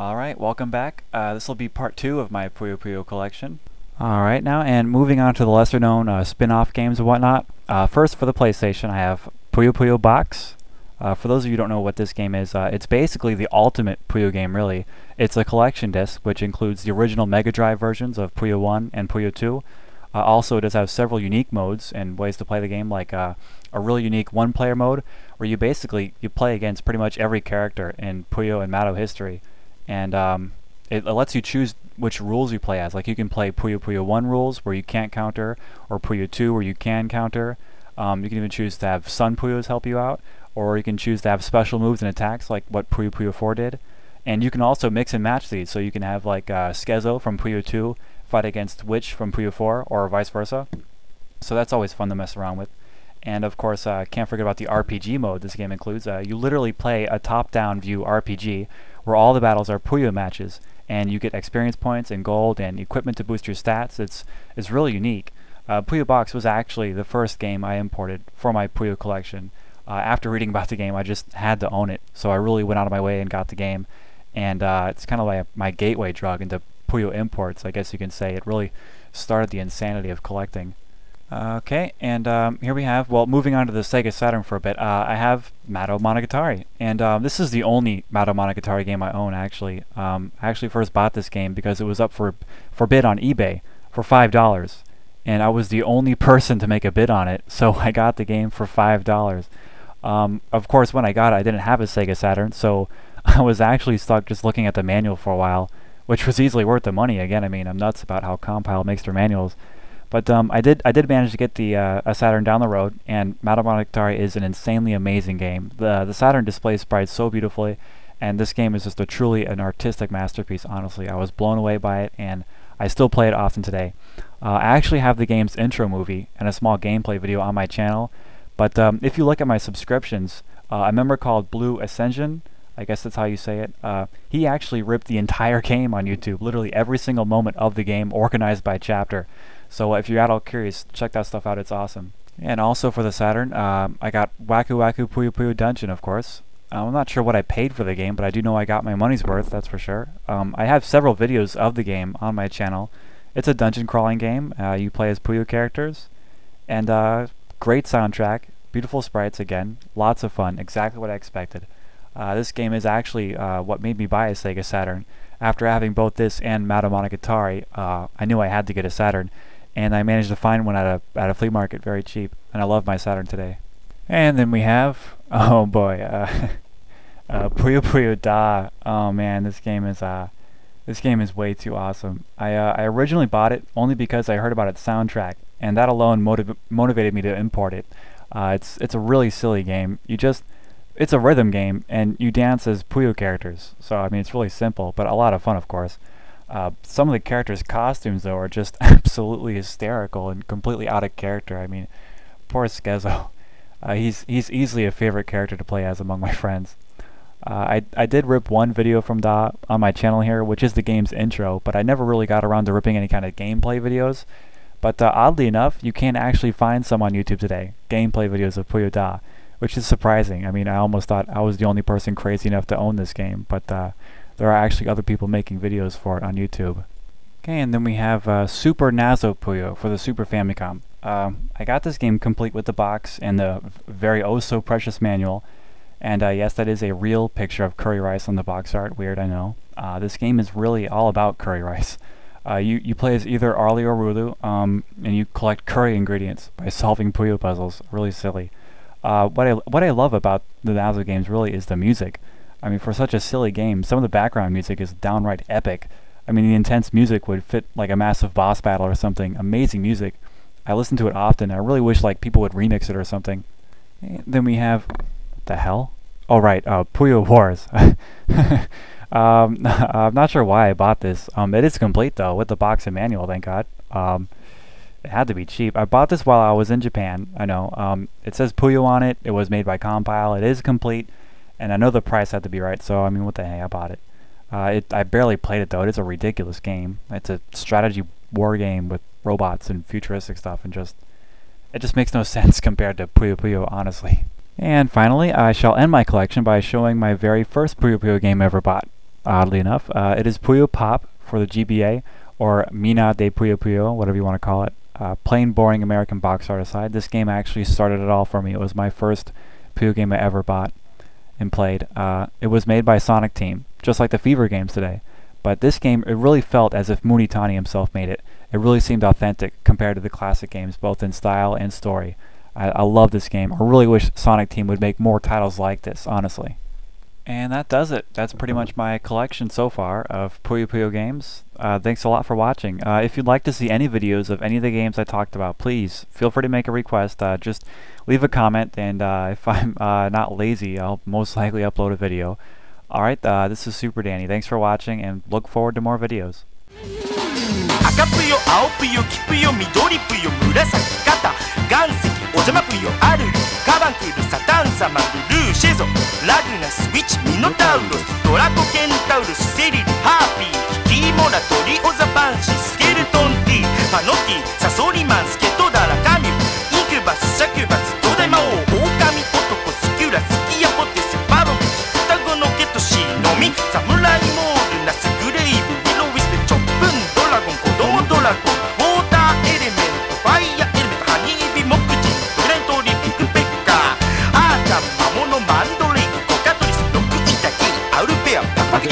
Alright, welcome back. This will be part 2 of my Puyo Puyo collection. Alright, now, and moving on to the lesser known spin-off games and whatnot. First, for the PlayStation, I have Puyo Puyo Box. For those of you who don't know what this game is, it's basically the ultimate Puyo game, really. It's a collection disc, which includes the original Mega Drive versions of Puyo 1 and Puyo 2. Also, it does have several unique modes and ways to play the game, like a really unique one-player mode, where you play against pretty much every character in Puyo and Mato history. And it lets you choose which rules you play as. Like, you can play Puyo Puyo 1 rules, where you can't counter, or Puyo 2, where you can counter. You can even choose to have Sun Puyos help you out, or you can choose to have special moves and attacks, like what Puyo Puyo 4 did. And you can also mix and match these, so you can have, like, Skezo from Puyo 2 fight against Witch from Puyo 4, or vice versa. So that's always fun to mess around with. And of course, can't forget about the RPG mode this game includes. You literally play a top-down view RPG, where all the battles are Puyo matches, and you get experience points and gold and equipment to boost your stats. It's really unique. Puyo Box was actually the first game I imported for my Puyo collection. After reading about the game, I just had to own it, so I really went out of my way and got the game. And it's kind of like my gateway drug into Puyo imports, I guess you can say. It really started the insanity of collecting. Okay, and here we have, well, moving on to the Sega Saturn for a bit, I have Mato Monogatari, and this is the only Mato Monogatari game I own, actually. I actually first bought this game because it was up for bid on eBay for $5, and I was the only person to make a bid on it, so I got the game for $5. Of course, when I got it, I didn't have a Sega Saturn, so I was actually stuck just looking at the manual for a while, which was easily worth the money. Again, I mean, I'm nuts about how Compile makes their manuals. But I did manage to get the a Saturn down the road, and Mato Monogatari is an insanely amazing game. The Saturn displays sprites so beautifully, and this game is just truly an artistic masterpiece, honestly. I was blown away by it, and I still play it often today. I actually have the game's intro movie and a small gameplay video on my channel, but if you look at my subscriptions, a member called Blue Ascension, I guess that's how you say it, he actually ripped the entire game on YouTube, literally every single moment of the game, organized by chapter. So if you're at all curious, check that stuff out, it's awesome. And also for the Saturn, I got Waku Waku Puyo Puyo Dungeon, of course. I'm not sure what I paid for the game, but I do know I got my money's worth, that's for sure. I have several videos of the game on my channel. It's a dungeon crawling game. You play as Puyo characters. And great soundtrack, beautiful sprites again, lots of fun, exactly what I expected. This game is actually what made me buy a Sega Saturn. After having both this and Mato Monogatari, I knew I had to get a Saturn, and I managed to find one at a flea market very cheap, and I love my Saturn today. And then we have, oh boy, Puyo Puyo Da. Oh man, this game is way too awesome. I originally bought it only because I heard about its soundtrack, and that alone motivated me to import it. It's a really silly game. It's a rhythm game, and you dance as Puyo characters. So, I mean, it's really simple, but a lot of fun, of course. Some of the characters' costumes, though, are just absolutely hysterical and completely out of character. I mean, poor Skezo. He's easily a favorite character to play as among my friends. I did rip one video from Da on my channel here, which is the game's intro, but I never really got around to ripping any kind of gameplay videos. But oddly enough, you can actually find some on YouTube today, gameplay videos of Puyo Da, which is surprising. I mean, I almost thought I was the only person crazy enough to own this game, but there are actually other people making videos for it on YouTube. Okay, and then we have Super Nazo Puyo for the Super Famicom. I got this game complete with the box and the very oh-so-precious manual, and yes, that is a real picture of curry rice on the box art. Weird, I know. This game is really all about curry rice. You play as either Arlie or Rulu, and you collect curry ingredients by solving Puyo puzzles. Really silly. What I love about the Nazo games really is the music. I mean, for such a silly game, some of the background music is downright epic. I mean, the intense music would fit like a massive boss battle or something. Amazing music. I listen to it often. I really wish like people would remix it or something. And then we have, what the hell? Oh right, Puyo Wars. I'm not sure why I bought this. It is complete though, with the box and manual, thank God. It had to be cheap. I bought this while I was in Japan. I know. It says Puyo on it. It was made by Compile. It is complete. And I know the price had to be right, so I mean, what the heck, I bought it. I barely played it though. It is a ridiculous game. It's a strategy war game with robots and futuristic stuff, and it just makes no sense compared to Puyo Puyo, honestly. And finally, I shall end my collection by showing my very first Puyo Puyo game I ever bought. oddly enough. It is Puyo Pop for the GBA, or Mina de Puyo Puyo, whatever you want to call it. Plain boring American box art aside, this game actually started it all for me. It was my first Puyo game I ever bought and played. It was made by Sonic Team, just like the Fever games today. But this game, it really felt as if Munitani himself made it. It really seemed authentic compared to the classic games, both in style and story. I love this game. I really wish Sonic Team would make more titles like this, honestly. And that does it. That's pretty much my collection so far of Puyo Puyo games. Thanks a lot for watching. If you'd like to see any videos of any of the games I talked about, please feel free to make a request. Just leave a comment, and if I'm not lazy, I'll most likely upload a video. Alright, this is Super Danny. Thanks for watching, and look forward to more videos. 赤ぷよ青ぷよ黄ぷよ緑ぷよ紫肩岩石お邪魔ぷよアルルカバンクルサタンサマルルーシェゾラグナスウィッチミノタウロスドラコケンタウロスセリルハーピーキキモラトリオザバンシスケルトンティパノティサソリマンスケトダラカミュインクバスシャキュバストデマオオオカミ男スキュラスキヤポテセパロミ双子のケトシノミサムライモールナスグレイブウィロウィスペチョップンドラゴン子供ドラゴンウォーターエレメントファイヤーエレメントハニービモクジングレントリピクペッカーアータン魔物マンドレイクコカトリスロックイタキアウルペアパパキ